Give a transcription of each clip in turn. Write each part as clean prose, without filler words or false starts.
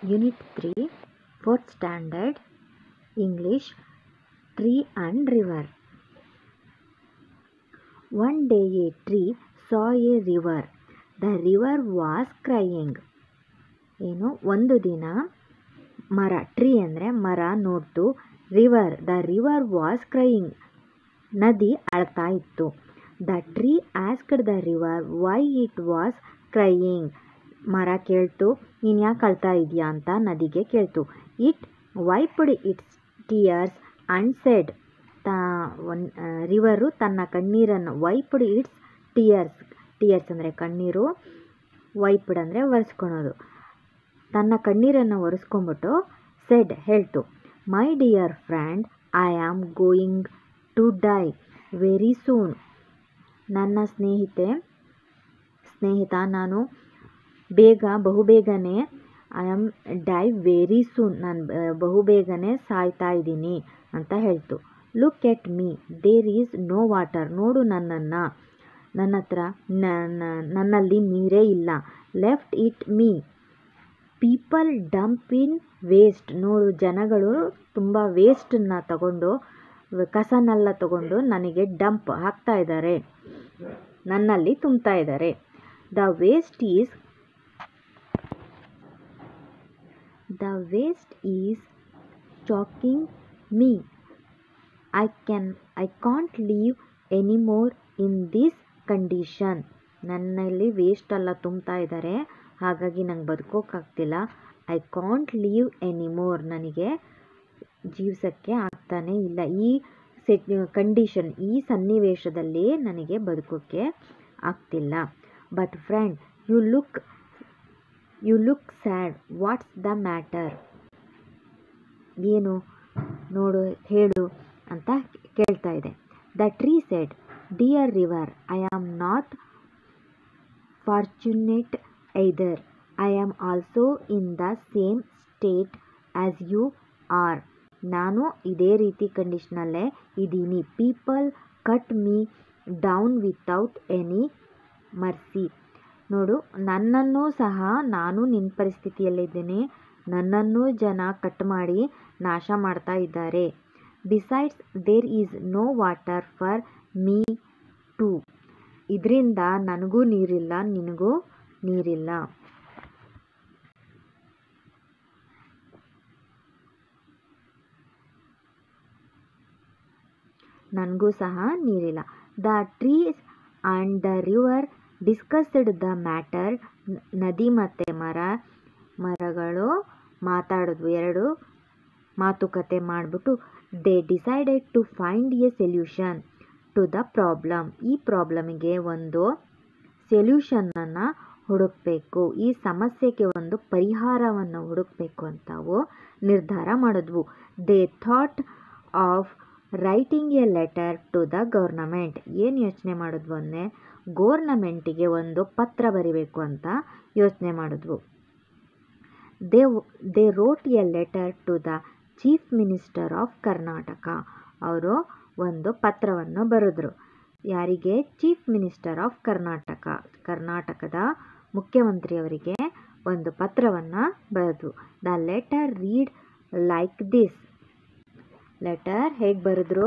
Unit 3, 4th Standard, English, Tree and River. One day a tree saw a river. The river was crying. ಒಂದು ದಿನ ಮರ, tree ಅಂದರೆ ಮರ ನೋಡ್ತು. River, the river was crying, ನದಿ ಅಳ್ತಾ ಇತ್ತು. The tree asked the river why it was crying. ಮರ ಕೇಳ್ತು, ನೀನು ಯಾಕೆ ಅಳ್ತಾ ಇದೆಯಾ ಅಂತ ನದಿಗೆ ಕೇಳ್ತು. It wiped its tears and said. River ತನ್ನ ಕಣ್ಣೀರನ್ನು, ವೈಪ್ಡ್ ಇಟ್ಸ್ ಟಿಯರ್ಸ್, ಟಿಯರ್ಸ್ ಅಂದರೆ ಕಣ್ಣೀರು, ವೈಪ್ಡ್ ಅಂದರೆ ಒರೆಸ್ಕೊಳೋದು, ತನ್ನ ಕಣ್ಣೀರನ್ನು ಒರೆಸ್ಕೊಂಬಿಟ್ಟು ಸೆಡ್ ಹೇಳ್ತು, my dear friend, I am going to die very soon. ನನ್ನ ಸ್ನೇಹಿತ ನಾನು ಬಹುಬೇಗನೆ I am die very soon, ನಾನು ಬಹುಬೇಗನೆ ಸಾಯ್ತಾ ಇದ್ದೀನಿ ಅಂತ ಹೇಳ್ತು. Look at me, there is no water. ನೋಡು ನನ್ನನ್ನು, ನನ್ನ ಹತ್ರ ನನ್ನಲ್ಲಿ ನೀರೇ ಇಲ್ಲ. Left it me, people dump in waste. ನೋಡು, ಜನಗಳು ತುಂಬ ವೇಸ್ಟನ್ನು ತಗೊಂಡು, ಕಸನೆಲ್ಲ ತಗೊಂಡು ನನಗೆ ಡಂಪ್ ಹಾಕ್ತಾ ಇದ್ದಾರೆ, ನನ್ನಲ್ಲಿ ತುಂಬ್ತಾ ಇದ್ದಾರೆ. The waste is ಚಾಕಿಂಗ್ me. I can't leave anymore in this condition. ನನ್ನಲ್ಲಿ ವೇಸ್ಟ್ ಎಲ್ಲ ತುಂಬ್ತಾ ಇದ್ದಾರೆ, ಹಾಗಾಗಿ ನಂಗೆ ಬದುಕೋಕ್ಕಾಗ್ತಿಲ್ಲ. ಐ ಕಾಂಟ್ ಲೀವ್ ಎನಿಮೋರ್, ನನಗೆ ಜೀವಿಸೋಕ್ಕೆ ಆಗ್ತಾನೇ ಇಲ್ಲ. ಈ ಕಂಡೀಷನ್, ಈ ಸನ್ನಿವೇಶದಲ್ಲಿ ನನಗೆ ಬದುಕೋಕ್ಕೆ ಆಗ್ತಿಲ್ಲ. But friend, you look sad, what's the matter. ಏನು, ನೋಡು, ಹೇಳು ಅಂತ ಕೇಳ್ತಾ ಇದೆ. The tree said, dear river, I am not fortunate either. I am also in the same state as you are. ನಾನು ಇದೇ ರೀತಿ ಕಂಡೀಷನಲ್ಲೇ ಇದ್ದೀನಿ. People cut me down without any mercy. ನೋಡು, ನನ್ನನ್ನು ಸಹ, ನಾನು ನಿನ್ನ ಪರಿಸ್ಥಿತಿಯಲ್ಲಿದ್ದೀನಿ, ನನ್ನನ್ನು ಜನ ಕಟ್ ಮಾಡಿ ನಾಶ ಮಾಡ್ತಾ ಇದ್ದಾರೆ. Besides there is no water for me too. ಇದರಿಂದ ನನಗೂ ನೀರಿಲ್ಲ, ನಿನಗೂ ನೀರಿಲ್ಲ. ನನಗೂ ಸಹ ನೀರಿಲ್ಲ. The trees and the river discussed the matter. ನದಿ ಮತ್ತು ಮರಗಳು ಮಾತಾಡಿದ್ವು, ಎರಡು ಮಾತುಕತೆ ಮಾಡಿಬಿಟ್ಟು they decided to find a solution to the problem. ಈ ಪ್ರಾಬ್ಲಮಿಗೆ ಒಂದು ಸೊಲ್ಯೂಷನನ್ನು ಹುಡುಕಬೇಕು, ಈ ಸಮಸ್ಯೆಗೆ ಒಂದು ಪರಿಹಾರವನ್ನು ಹುಡುಕಬೇಕು ಅಂತ ಅವು ನಿರ್ಧಾರ ಮಾಡಿದ್ವು. They thought of writing a letter to the government. ಏನು ಯೋಚನೆ ಮಾಡಿದ್ವು ಅಂದರೆ, ಗೋರ್ನಮೆಂಟಿಗೆ ಒಂದು ಪತ್ರ ಬರೀಬೇಕು ಅಂತ ಯೋಚನೆ ಮಾಡಿದ್ವು. They wrote a letter to the chief minister of Karnataka. ಅವರು ಒಂದು ಪತ್ರವನ್ನು ಬರೆದ್ರು. ಯಾರಿಗೆ? ಚೀಫ್ ಮಿನಿಸ್ಟರ್ ಆಫ್ ಕರ್ನಾಟಕ, ಕರ್ನಾಟಕದ ಮುಖ್ಯಮಂತ್ರಿಯವರಿಗೆ ಒಂದು ಪತ್ರವನ್ನು ಬರೆದ್ರು. The letter read like this. Letter ಹೇಗೆ ಬರೆದ್ರು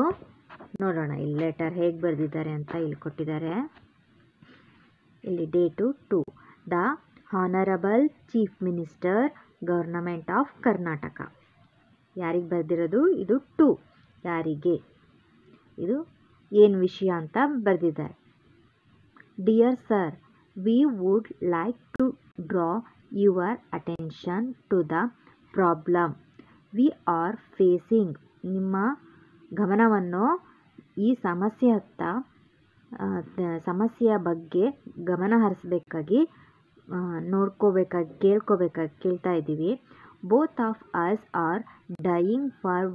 ನೋಡೋಣ. ಇಲ್ಲಿ ಲೆಟರ್ ಹೇಗೆ ಬರೆದಿದ್ದಾರೆ ಅಂತ ಇಲ್ಲಿ ಕೊಟ್ಟಿದ್ದಾರೆ. ಇಲ್ಲಿ date 2. The honourable chief minister, government of Karnataka. ಯಾರಿಗೆ ಬರೆದಿರೋದು? ಇದು 2. ಯಾರಿಗೆ? ಇದು ಏನು ವಿಷಯ ಅಂತ ಬರೆದಿದ್ದಾರೆ. Dear sir, we would like to draw your attention to the problem we are facing. ನಿಮ್ಮ ಗಮನವನ್ನು ಈ ಸಮಸ್ಯೆಯ ಬಗ್ಗೆ ಗಮನ ಹರಿಸಬೇಕಾಗಿ, ಕೇಳ್ತಾ ಇದ್ದೀವಿ. Both of us are dying for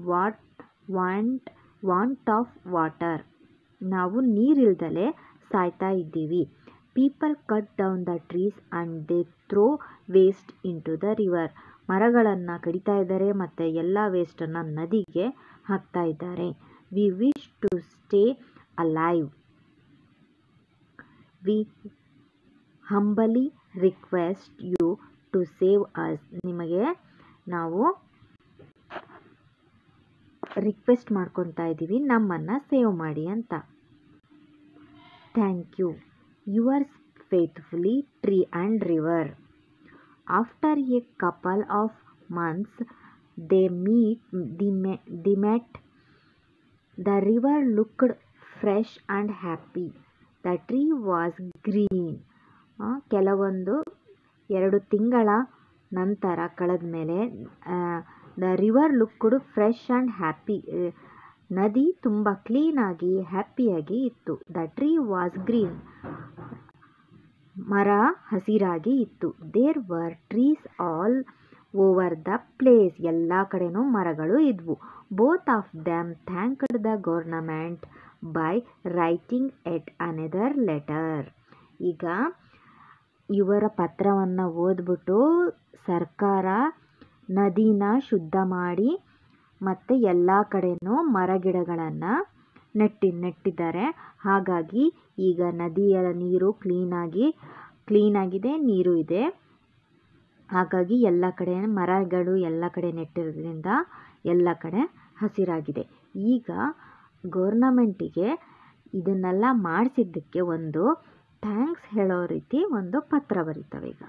want of water. ನಾವು ನೀರಿಲ್ದಲೇ ಸಾಯ್ತಾ ಇದ್ದೀವಿ. People cut down the trees and they throw waste into the river. ಮರಗಳನ್ನು ಕಡಿತಾ ಇದ್ದಾರೆ ಮತ್ತು ಎಲ್ಲ ವೇಸ್ಟನ್ನು ನದಿಗೆ ಹಾಕ್ತಾ ಇದ್ದಾರೆ. We wish to stay alive. We ಹಂಬಲಿ request you to save us. ನಿಮಗೆ ನಾವು ರಿಕ್ವೆಸ್ಟ್ ಮಾಡ್ಕೊತಾ ಇದ್ದೀವಿ ನಮ್ಮನ್ನು ಸೇವ್ ಮಾಡಿ ಅಂತ. Thank you. Yours faithfully tree and river. After a couple of months they met. The river looked fresh and happy. The tree was green. ಕೆಲವೊಂದು 2 ತಿಂಗಳ ನಂತರ ಕಳೆದ ಮೇಲೆ the river looked fresh and happy. ನದಿ ತುಂಬ ಕ್ಲೀನಾಗಿ ಹ್ಯಾಪಿಯಾಗಿ ಇತ್ತು. The tree was green. ಮರ ಹಸಿರಾಗಿ ಇತ್ತು. There were trees all over the place. ಎಲ್ಲ ಕಡೆನೂ ಮರಗಳು ಇದ್ವು. Both of them thanked the government by writing yet another letter. ಈಗ ಇವರ ಪತ್ರವನ್ನು ಓದ್ಬಿಟ್ಟು ಸರ್ಕಾರ ನದಿನ ಶುದ್ಧ ಮಾಡಿ ಮತ್ತು ಎಲ್ಲ ಕಡೆನೂ ಮರಗಿಡಗಳನ್ನು ನೆಟ್ಟಿದ್ದಾರೆ. ಹಾಗಾಗಿ ಈಗ ನದಿಯ ನೀರು ಕ್ಲೀನಾಗಿದೆ, ನೀರು ಇದೆ. ಹಾಗಾಗಿ ಎಲ್ಲ ಕಡೆ ಮರಗಳು ಎಲ್ಲ ಕಡೆ ನೆಟ್ಟಿರೋದ್ರಿಂದ ಎಲ್ಲ ಕಡೆ ಹಸಿರಾಗಿದೆ. ಈಗ ಗೌರ್ನಮೆಂಟಿಗೆ ಇದನ್ನೆಲ್ಲ ಮಾಡಿಸಿದ್ದಕ್ಕೆ ಒಂದು ಥ್ಯಾಂಕ್ಸ್ ಹೇಳೋ ರೀತಿ ಒಂದು ಪತ್ರ ಬರೀತವೆ. ಈಗ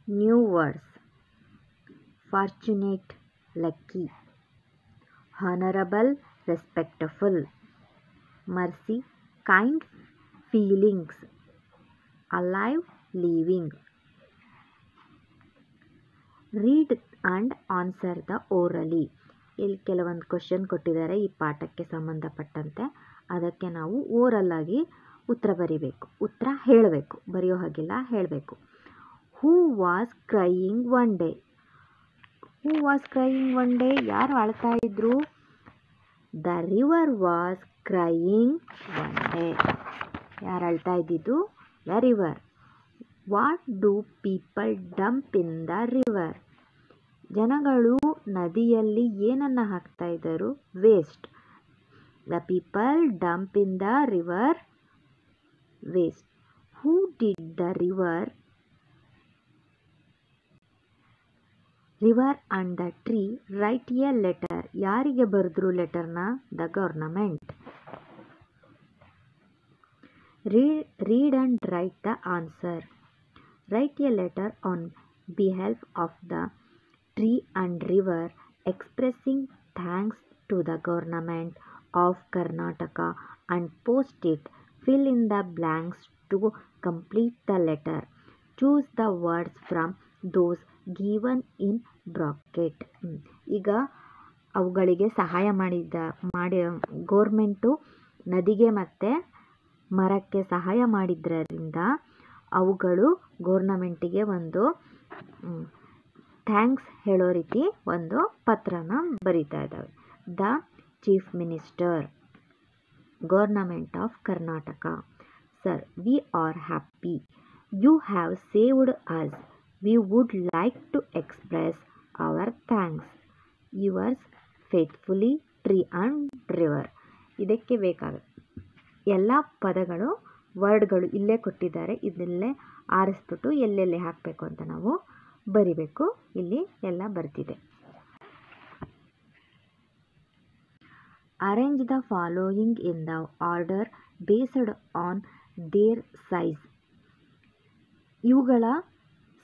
new words: fortunate, lucky, honourable, respectful, mercy, kind feelings, alive, living. Read and answer the orally. ಇಲ್ಲಿ ಕೆಲವೊಂದು ಕ್ವಶನ್ ಕೊಟ್ಟಿದ್ದಾರೆ ಈ ಪಾಠಕ್ಕೆ ಸಂಬಂಧಪಟ್ಟಂತೆ. ಅದಕ್ಕೆ ನಾವು ಓರಲ್ ಆಗಿ ಉತ್ತರ ಬರಿಬೇಕು. ಉತ್ತರ ಹೇಳಬೇಕು, ಬರೆಯೋ ಹಾಗಿಲ್ಲ, ಹೇಳಬೇಕು. Who was crying one day. Who was crying one day? ಯಾರು ಅಳ್ತಾ ಇದ್ರು? The river was crying one day. ಯಾರು ಅಳ್ತಾ ಇದ್ದಿದ್ದು? The river. What do people dump in the river? ಜನಗಳು ನದಿಯಲ್ಲಿ ಏನನ್ನು ಹಾಕ್ತಾ ಇದ್ದರು? Waste. The people dump in the river waste. Who did the river and the tree write a letter? ಯಾರಿಗೆ ಬರೆದ್ರು ಲೆಟರ್ನ? The government. Read and write the answer. Write a letter on behalf of the tree and river expressing thanks to the government of Karnataka and post it. Fill in the blanks to complete the letter. Choose the words from those given in bracket. ಈಗ ಅವುಗಳಿಗೆ ಸಹಾಯ ಮಾಡಿ government ನದಿಗೆ ಮತ್ತು ಮರಕ್ಕೆ ಸಹಾಯ ಮಾಡಿದ್ರಿಂದ ಅವುಗಳು ಗೌರ್ನಮೆಂಟಿಗೆ ಒಂದು ಥ್ಯಾಂಕ್ಸ್ ಹೇಳೋ ರೀತಿ ಒಂದು ಪತ್ರನ ಬರಿತಾ ಇದ್ದಾವೆ. The chief minister, government of Karnataka. Sir, we are happy you have saved us. We would like to express our thanks. Yours faithfully tree and river. ಇದಕ್ಕೆ ಬೇಕಾಗುತ್ತೆ ಎಲ್ಲ ಪದಗಳು, ವರ್ಡ್ಗಳು ಇಲ್ಲೇ ಕೊಟ್ಟಿದ್ದಾರೆ. ಇದಲ್ಲೇ ಆರಿಸ್ಬಿಟ್ಟು ಎಲ್ಲೆಲ್ಲಿ ಹಾಕಬೇಕು ಅಂತ ನಾವು ಬರಿಬೇಕು. ಇಲ್ಲಿ ಎಲ್ಲ ಬರ್ತಿದೆ. Arrange the following in the order based on their size. ಇವುಗಳ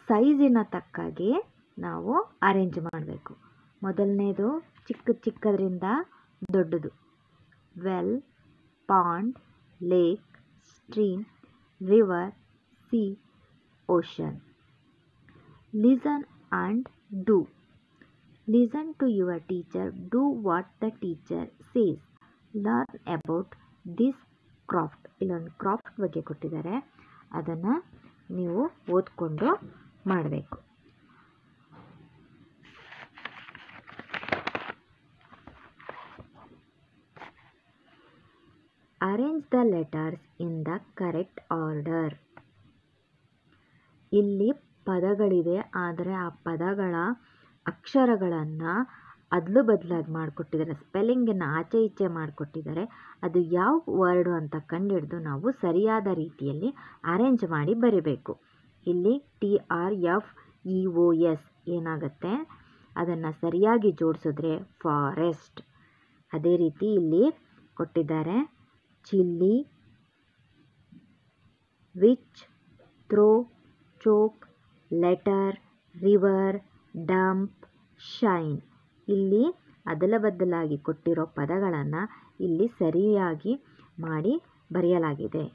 ಸೈಜಿನ ತಕ್ಕಾಗೆ ನಾವು ಅರೇಂಜ್ ಮಾಡಬೇಕು. ಮೊದಲನೇದು ಚಿಕ್ಕದ್ರಿಂದ ದೊಡ್ಡದು. Well, pond, lake, stream, river, sea, ocean. Listen and do. Listen to your teacher. Do what the teacher says. Learn about this craft. ಇಲ್ಲೊಂದು craft ಬಗ್ಗೆ ಕೊಟ್ಟಿದ್ದಾರೆ, ಅದನ್ನು ನೀವು ಓದ್ಕೊಂಡು ಮಾಡಬೇಕು. Arrange the letters in the correct order. ಇಲ್ಲಿ ಪದಗಳಿದೆ, ಆದರೆ ಆ ಪದಗಳ ಅಕ್ಷರಗಳನ್ನು ಅದಲು ಬದಲಾಗಿ ಮಾಡಿಕೊಟ್ಟಿದ್ದಾರೆ, ಸ್ಪೆಲ್ಲಿಂಗನ್ನು ಆಚೆ ಈಚೆ ಮಾಡಿಕೊಟ್ಟಿದ್ದಾರೆ. ಅದು ಯಾವ ವರ್ಡು ಅಂತ ಕಂಡುಹಿಡಿದು ನಾವು ಸರಿಯಾದ ರೀತಿಯಲ್ಲಿ ಅರೇಂಜ್ ಮಾಡಿ ಬರೀಬೇಕು. ಇಲ್ಲಿ TRFEOS ಏನಾಗುತ್ತೆ, ಅದನ್ನು ಸರಿಯಾಗಿ ಜೋಡಿಸಿದ್ರೆ ಫಾರೆಸ್ಟ್. ಅದೇ ರೀತಿ ಇಲ್ಲಿ ಕೊಟ್ಟಿದ್ದಾರೆ chilli, which, throw, choke, letter, river, dump, shine. ಇಲ್ಲಿ ಅದಲ ಬದಲಾಗಿ ಕೊಟ್ಟಿರೋ ಪದಗಳನ್ನು ಇಲ್ಲಿ ಸರಿಯಾಗಿ ಮಾಡಿ ಬರೆಯಲಾಗಿದೆ.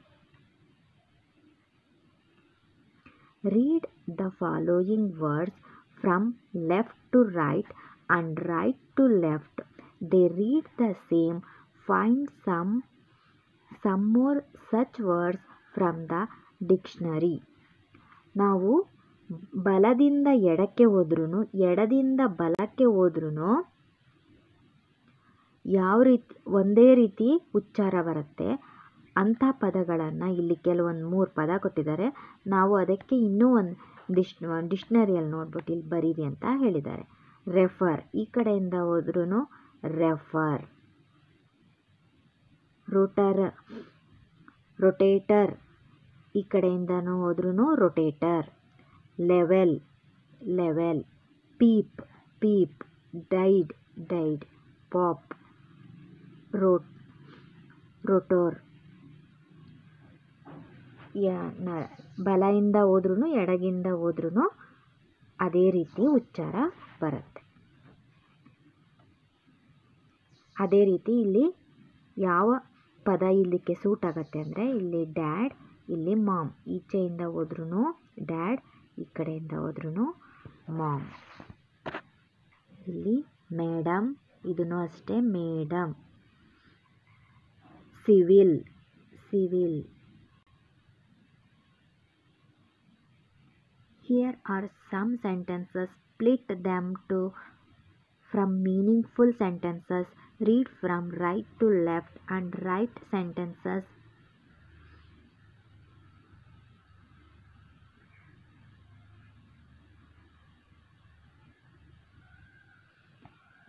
Read the following words from left to right and right to left. They read the same. Find some more such words from the dictionary. ನಾವು ಬಲದಿಂದ ಎಡಕ್ಕೆ ಹೋದ್ರೂ ಎಡದಿಂದ ಬಲಕ್ಕೆ ಹೋದ್ರೂ ಯಾವ ರೀತಿ ಒಂದೇ ರೀತಿ ಉಚ್ಚಾರ ಬರುತ್ತೆ ಅಂಥ ಪದಗಳನ್ನು ಇಲ್ಲಿ ಕೆಲವೊಂದು 3 ಪದ ಕೊಟ್ಟಿದ್ದಾರೆ. ನಾವು ಅದಕ್ಕೆ ಇನ್ನೂ ಒಂದು ಡಿಕ್ಷನರಿಯಲ್ಲಿ ನೋಡ್ಬಿಟ್ಟು ಇಲ್ಲಿ ಬರೀರಿ ಅಂತ ಹೇಳಿದ್ದಾರೆ. ರೆಫರ್, ಈ ಕಡೆಯಿಂದ ಹೋದ್ರೂ ರೆಫರ್. ರೊಟೇಟರ್, ಈ ಕಡೆಯಿಂದನೂ ಹೋದ್ರೂ ರೊಟೇಟರ್. ಲೆವೆಲ್. ಪೀಪ್. ಡೈಡ್. ಪಾಪ್. ರೋಟೋರ್. ಬಲದಿಂದ ಹೋದ್ರೂ ಎಡಗಿಂದ ಹೋದ್ರೂ ಅದೇ ರೀತಿ ಉಚ್ಚಾರ ಬರುತ್ತೆ. ಅದೇ ರೀತಿ ಇಲ್ಲಿ ಯಾವ ಪದ ಇಲ್ಲಿಗೆ ಸೂಟ್ ಆಗುತ್ತೆ ಅಂದರೆ ಇಲ್ಲಿ ಡ್ಯಾಡ್, ಇಲ್ಲಿ ಮಾಮ್. ಈಚೆಯಿಂದ ಹೋದ್ರೂ ಡ್ಯಾಡ್, ಈ ಕಡೆಯಿಂದ ಹೋದ್ರೂ ಮಾಮ್. ಇಲ್ಲಿ ಮೇಡಮ್, ಇದನ್ನು ಅಷ್ಟೇ madam. Civil. Here are some sentences. Split them from meaningful sentences. Read from right to left and write sentences.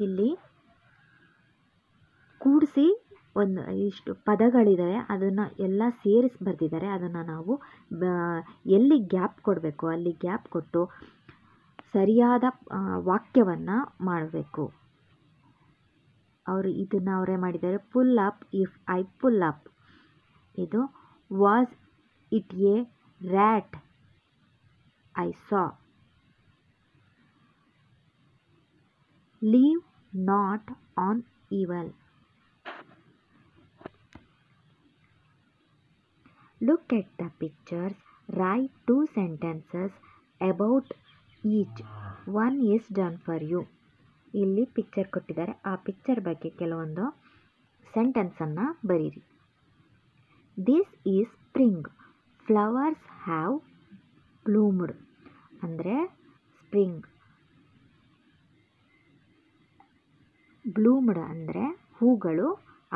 ಇಲ್ಲಿ ಕೂಡಿಸಿ ಒಂದು ಇಷ್ಟು ಪದಗಳಿದೆ, ಅದನ್ನು ಎಲ್ಲ ಸೇರಿಸಿ ಬರೆದಿದ್ದಾರೆ. ಅದನ್ನು ನಾವು ಎಲ್ಲಿ ಗ್ಯಾಪ್ ಕೊಡಬೇಕು ಅಲ್ಲಿ ಗ್ಯಾಪ್ ಕೊಟ್ಟು ಸರಿಯಾದ ವಾಕ್ಯವನ್ನು ಮಾಡಬೇಕು. ಅವರೇ ಮಾಡಿದ್ದಾರೆ. Pull up if I pull up. ಇದು was it a rat I saw. Leave not on evil. Look at the pictures. Write 2 sentences about each. One is done for you. ಇಲ್ಲಿ ಪಿಕ್ಚರ್ ಕೊಟ್ಟಿದ್ದಾರೆ, ಆ ಪಿಕ್ಚರ್ ಬಗ್ಗೆ ಕೆಲವೊಂದು ಸೆಂಟೆನ್ಸನ್ನು ಬರೀರಿ. This is spring. Flowers have bloomed. ಅಂದರೆ spring. Bloomed ಅಂದರೆ ಹೂಗಳು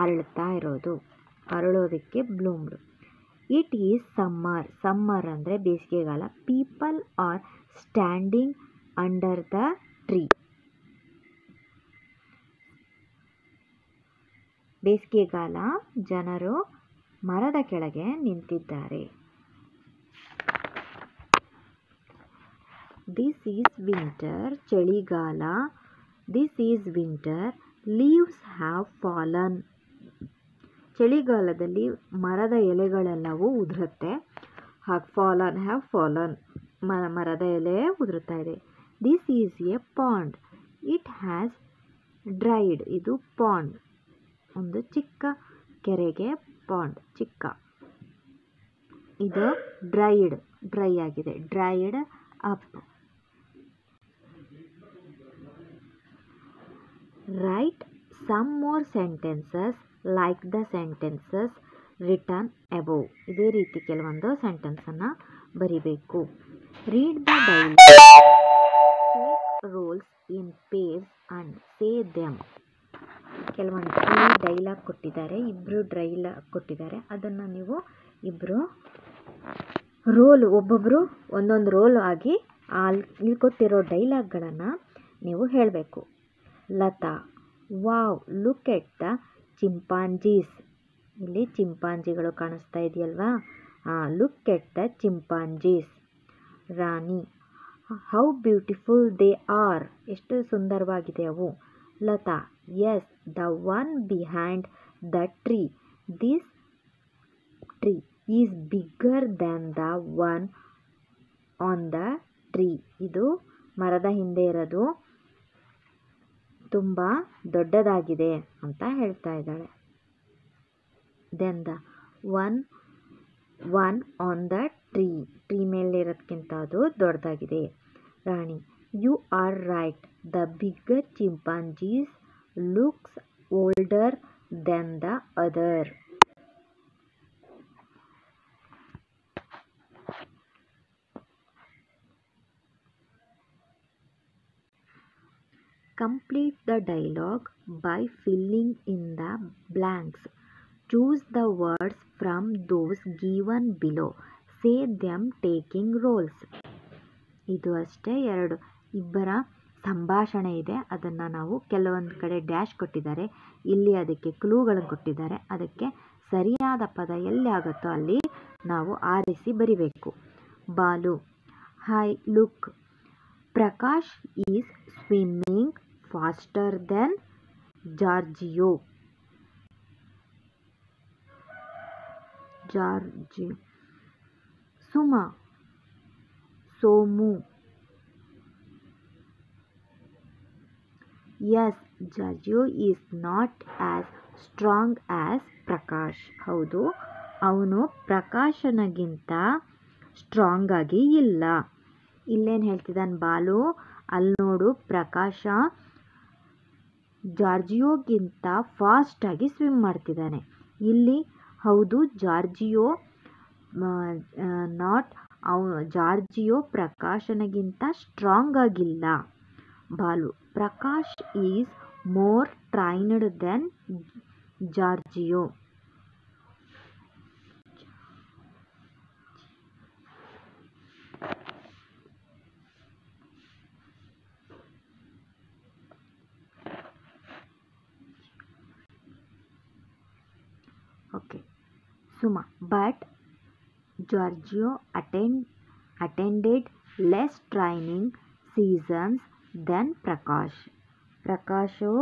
ಅರಳುತ್ತಾ ಇರೋದು, ಅರಳೋದಕ್ಕೆ ಬ್ಲೂಮ್ಡ್. ಇಟ್ ಈಸ್ ಸಮ್ಮರ್ ಅಂದರೆ ಬೇಸಿಗೆಗಾಲ. People are standing under the tree. ಬೇಸಿಗೆಗಾಲ, ಜನರು ಮರದ ಕೆಳಗೆ ನಿಂತಿದ್ದಾರೆ. This is winter. ಚಳಿಗಾಲ. This is winter. Leaves have fallen. ಚಳಿಗಾಲದಲ್ಲಿ ಮರದ ಎಲೆಗಳೆಲ್ಲವೂ ಉದುರುತ್ತೆ. ಹ್ಯಾವ್ ಫಾಲನ್ ಮರದ ಎಲೆ ಉದುರುತ್ತಾ ಇದೆ. This is A pond. It has dried. ಇದು ಪಾಂಡ್, ಒಂದು ಚಿಕ್ಕ ಕೆರೆಗೆ ಪಾಂಡ್ ಚಿಕ್ಕ. ಇದು ಡ್ರೈ ಆಗಿದೆ. Dried up. Write some more sentences like the sentences written above. ಇದೇ ರೀತಿ ಕೆಲವೊಂದು ಸೆಂಟೆನ್ಸನ್ನು ಬರಿಬೇಕು. Read the dialogue. Take roles in pairs and say them. ಕೆಲವೊಂದು ಡೈಲಾಗ್ ಕೊಟ್ಟಿದ್ದಾರೆ, ಇಬ್ಬರು ಡೈಲಾಗ್ ಕೊಟ್ಟಿದ್ದಾರೆ. ಅದನ್ನು ನೀವು ಇಬ್ಬರು ಒಬ್ಬೊಬ್ಬರು ಒಂದೊಂದು ರೋಲ್ ಆಗಿ ಇಲ್ಲಿ ಕೊಟ್ಟಿರೋ ಡೈಲಾಗ್ಗಳನ್ನು ನೀವು ಹೇಳಬೇಕು. Latha, wow look at the chimpanzees. ಇಲ್ಲಿ ಚಿಂಪಾಂಜಿಗಳು ಕಾಣಿಸ್ತಾ ಇದೆಯಲ್ವಾ? Look at the chimpanzees. Rani, how beautiful they are. ಎಷ್ಟು ಸುಂದರವಾಗಿದೆ ಅವು. Latha, yes, the one behind the tree. This tree is bigger than the one on the tree. ಇದು ಮರದ ಹಿಂದೆ ಇರೋದು ತುಂಬ ದೊಡ್ಡದಾಗಿದೆ ಅಂತ ಹೇಳ್ತಾ ಇದ್ದಾಳೆ. Than the one on the tree ಮೇಲಿರೋದಕ್ಕಿಂತ ಅದು ದೊಡ್ಡದಾಗಿದೆ. Rani, you are right, the bigger chimpanzees looks older than the other. Complete the dialogue by filling in the blanks. Choose the words from those given below. Say them taking roles. ಇದು ಅಷ್ಟೇ, ಇಬ್ಬರ ಸಂಭಾಷಣೆ ಇದೆ. ಅದನ್ನು ನಾವು ಕೆಲವೊಂದು ಕಡೆ ಡ್ಯಾಶ್ ಕೊಟ್ಟಿದ್ದಾರೆ, ಇಲ್ಲಿ ಅದಕ್ಕೆ ಕ್ಲೂಗಳನ್ನು ಕೊಟ್ಟಿದ್ದಾರೆ. ಅದಕ್ಕೆ ಸರಿಯಾದ ಪದ ಎಲ್ಲಿ ಆಗುತ್ತೋ ಅಲ್ಲಿ ನಾವು ಆರಿಸಿ ಬರಿಬೇಕು. Balu, hi look, Prakash is swimming faster than Giorgio. Suma, Somu, yes, Giorgio is not as strong as Prakash. ಹೌದು, ಅವನು ಪ್ರಕಾಶನಿಗಿಂತ ಸ್ಟ್ರಾಂಗ್ ಆಗಿ ಇಲ್ಲ. ಇಲ್ಲೇನು ಹೇಳ್ತಿದ್ದಾನೆ ಬಾಲು, ಅಲ್ಲಿ ನೋಡು ಪ್ರಕಾಶ ಜಾರ್ಜಿಯೋಗಿಂತ ಫಾಸ್ಟಾಗಿ ಸ್ವಿಮ್ ಮಾಡ್ತಿದ್ದಾನೆ. ಇಲ್ಲಿ ಹೌದು, ಜಾರ್ಜಿಯೋ ಪ್ರಕಾಶನಿಗಿಂತ ಸ್ಟ್ರಾಂಗ್ ಆಗಿಲ್ಲ. Balu, Prakash is more trained than Giorgio. Okay, Suma, but Giorgio attended less training seasons than Prakash. Prakash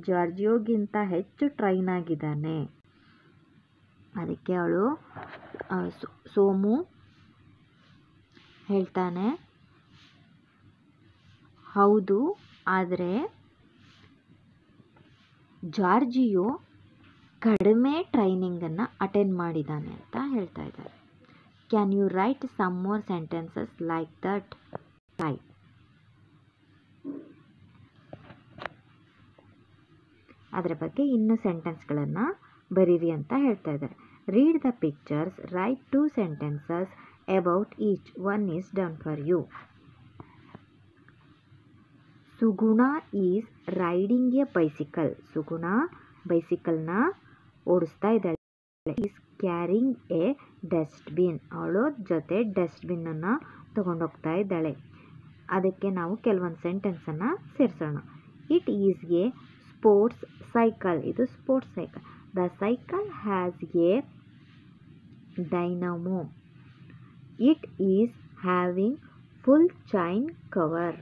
ಜಾರ್ಜಿಯೋಗಿಂತ ಹೆಚ್ಚು ಟ್ರೈನ್ ಆಗಿದ್ದಾನೆ. ಅದಕ್ಕೆ ಅವಳು ಸೋಮು ಹೇಳ್ತಾನೆ, ಹೌದು, ಆದರೆ ಜಾರ್ಜಿಯೋ ಕಡಿಮೆ ಟ್ರೈನಿಂಗನ್ನು ಅಟೆಂಡ್ ಮಾಡಿದ್ದಾನೆ ಅಂತ ಹೇಳ್ತಾ ಇದ್ದಾರೆ. Can you write some more sentences like that? Right. ಅದರ ಬಗ್ಗೆ ಇನ್ನೂ ಸೆಂಟೆನ್ಸ್ಗಳನ್ನು ಬರೀರಿ ಅಂತ ಹೇಳ್ತಾ ಇದ್ದಾರೆ. Read the pictures, write 2 sentences about each. 1 is done for you. Suguna is riding a bicycle. Suguna ಬೈಸಿಕಲ್ನ ಓಡಿಸ್ತಾ ಇದ್ದಾಳೆ. Is carrying a dustbin. ಅವಳು ಜೊತೆ ಡಸ್ಟ್ಬಿನ್ನನ್ನು ತಗೊಂಡೋಗ್ತಾ ಇದ್ದಾಳೆ. ಅದಕ್ಕೆ ನಾವು ಕೆಲವೊಂದು ಸೆಂಟೆನ್ಸನ್ನು ಸೇರಿಸೋಣ. It is a sports cycle. ಇದು sports cycle. The cycle has a dynamo. It is having full chain cover.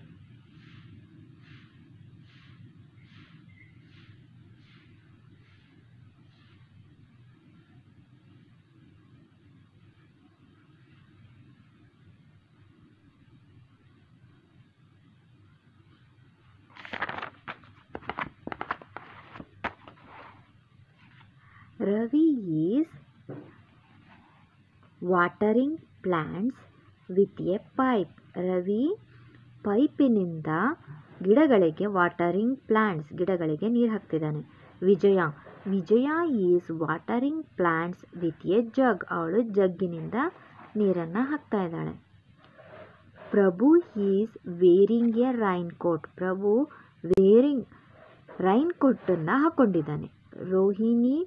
Ravi is watering plants with a pipe. Ravi ಪೈಪಿನಿಂದ ಗಿಡಗಳಿಗೆ ಗಿಡಗಳಿಗೆ ನೀರು ಹಾಕ್ತಿದ್ದಾನೆ. Vijaya is watering plants with a jug. ಅವಳು ಜಗ್ಗಿನಿಂದ ನೀರನ್ನು ಹಾಕ್ತಾ ಇದ್ದಾಳೆ. Prabhu is wearing a rain coat. Prabhu rain ಕೋಟನ್ನು ಹಾಕೊಂಡಿದ್ದಾನೆ. Rohini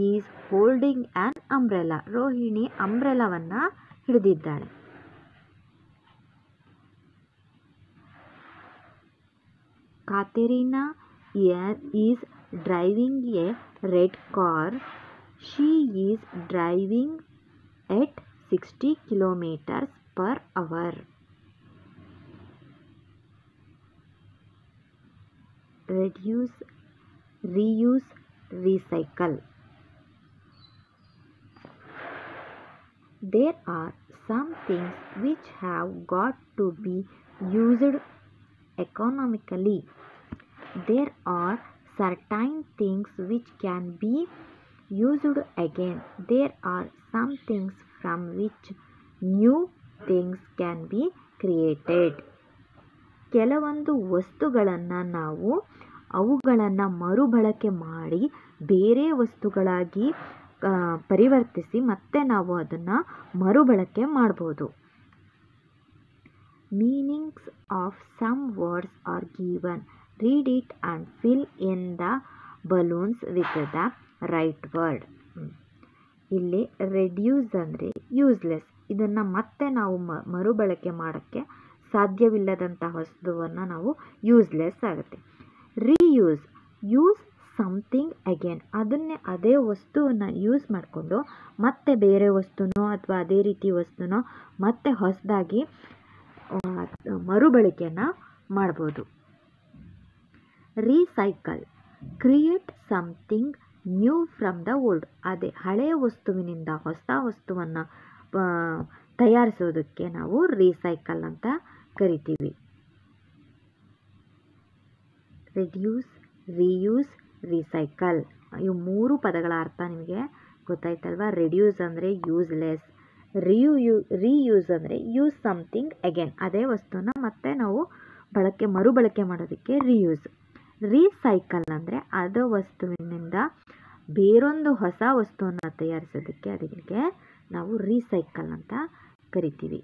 is holding an umbrella. Rohini ಅಂಬ್ರೆಲಾವನ್ನು ಹಿಡಿದಿದ್ದಾಳೆ. Katerina is driving a red car. She is driving at 60 kilometers per hour. Reduce, reuse, recycle. There are some things which have got to be used economically. There are certain things which can be used again. There are some things from which new things can be created. ಕೆಲವೊಂದು ವಸ್ತುಗಳನ್ನು ನಾವು ಅವುಗಳನ್ನು ಮರುಬಳಕೆ ಮಾಡಿ ಬೇರೆ ವಸ್ತುಗಳಾಗಿ ಪರಿವರ್ತಿಸಿ ಮತ್ತೆ ನಾವು ಅದನ್ನು ಮರುಬಳಕೆ ಮಾಡ್ಬೋದು. Meanings of some words are given. Read it and fill in the balloons with the right word. ಇಲ್ಲಿ ರೆಡ್ಯೂಸ್ ಅಂದರೆ ಯೂಸ್ಲೆಸ್. ಇದನ್ನು ಮತ್ತೆ ನಾವು ಮರುಬಳಕೆ ಮಾಡೋಕ್ಕೆ ಸಾಧ್ಯವಿಲ್ಲದಂಥ ವಸ್ತುವನ್ನು ನಾವು ಯೂಸ್ಲೆಸ್ ಆಗುತ್ತೆ. Reuse, use something again. ಅದೇ ವಸ್ತುವನ್ನು ಯೂಸ್ ಮಾಡಿಕೊಂಡು ಮತ್ತೆ ಬೇರೆ ವಸ್ತುನೋ ಅಥವಾ ಅದೇ ರೀತಿ ವಸ್ತುನೋ ಮತ್ತೆ ಹೊಸದಾಗಿ ಮರುಬಳಕೆಯನ್ನು ಮಾಡ್ಬೋದು. Recycle, create something new from the old. ಅದೇ ಹಳೆಯ ವಸ್ತುವಿನಿಂದ ಹೊಸ ವಸ್ತುವನ್ನು ತಯಾರಿಸೋದಕ್ಕೆ ನಾವು ರೀಸೈಕಲ್ ಅಂತ ಕರಿತೀವಿ. Reduce, reuse, recycle. ಇವು ಮೂರು ಪದಗಳ ಅರ್ಥ ನಿಮಗೆ ಗೊತ್ತಾಯ್ತಲ್ವಾ? ರೆಡ್ಯೂಸ್ ಅಂದರೆ ಯೂಸ್ಲೆಸ್, ರೀಯೂಸ್ ಅಂದರೆ ಯೂಸ್ ಸಮಥಿಂಗ್ ಅಗೇನ್. ಅದೇ ವಸ್ತುನ ಮತ್ತೆ ನಾವು ಮರುಬಳಕೆ ಮಾಡೋದಕ್ಕೆ ರೀಯೂಸ್. ರೀಸೈಕಲ್ ಅಂದರೆ ಅದೇ ವಸ್ತುವಿನಿಂದ ಬೇರೊಂದು ಹೊಸ ವಸ್ತುವನ್ನು ತಯಾರಿಸೋದಕ್ಕೆ ಅದಕ್ಕೆ ನಾವು ರೀಸೈಕಲ್ ಅಂತ ಕರಿತೀವಿ.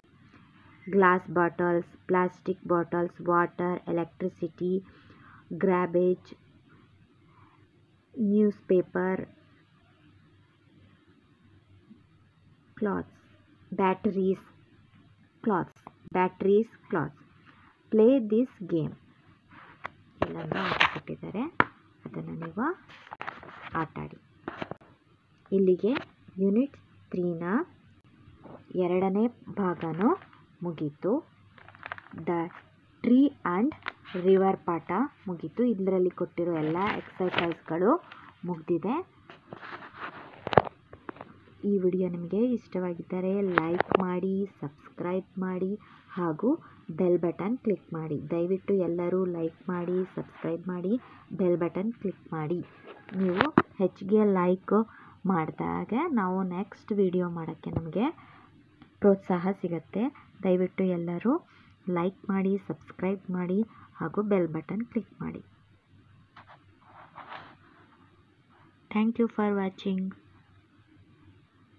Glass bottles, plastic bottles, water, electricity, garbage, newspaper, clothes, batteries, clothes. Play this game. ಎಲ್ಲನೂ ಆಟ ಕೊಟ್ಟಿದ್ದಾರೆ, ಅದನ್ನು ನೀವು ಆಟ ಆಡಿ. ಇಲ್ಲಿಗೆ ಯೂನಿಟ್ 3ನ 2ನೇ ಭಾಗನೂ ಮುಗೀತು. ದ ಟ್ರೀ ಆ್ಯಂಡ್ ರಿವರ್ ಪಾಠ ಮುಗೀತು. ಇದರಲ್ಲಿ ಕೊಟ್ಟಿರೋ ಎಲ್ಲ ಎಕ್ಸರ್ಸೈಸ್ಗಳು ಮುಗಿದಿದೆ. ಈ ವಿಡಿಯೋ ನಿಮಗೆ ಇಷ್ಟವಾಗಿದ್ದರೆ ಲೈಕ್ ಮಾಡಿ, ಸಬ್ಸ್ಕ್ರೈಬ್ ಮಾಡಿ ಹಾಗೂ ಬೆಲ್ ಬಟನ್ ಕ್ಲಿಕ್ ಮಾಡಿ. ದಯವಿಟ್ಟು ಎಲ್ಲರೂ ಲೈಕ್ ಮಾಡಿ, ಸಬ್ಸ್ಕ್ರೈಬ್ ಮಾಡಿ, ಬೆಲ್ ಬಟನ್ ಕ್ಲಿಕ್ ಮಾಡಿ. ನೀವು ಹೆಚ್ಚಿಗೆ ಲೈಕ್ ಮಾಡಿದಾಗ ನಾವು ನೆಕ್ಸ್ಟ್ ವಿಡಿಯೋ ಮಾಡೋಕ್ಕೆ ನಮಗೆ ಪ್ರೋತ್ಸಾಹ ಸಿಗುತ್ತೆ. ದಯವಿಟ್ಟು ಎಲ್ಲರೂ ಲೈಕ್ ಮಾಡಿ, ಸಬ್ಸ್ಕ್ರೈಬ್ ಮಾಡಿ ಹಾಗೂ ಬೆಲ್ ಬಟನ್ ಕ್ಲಿಕ್ ಮಾಡಿ. Thank you for watching.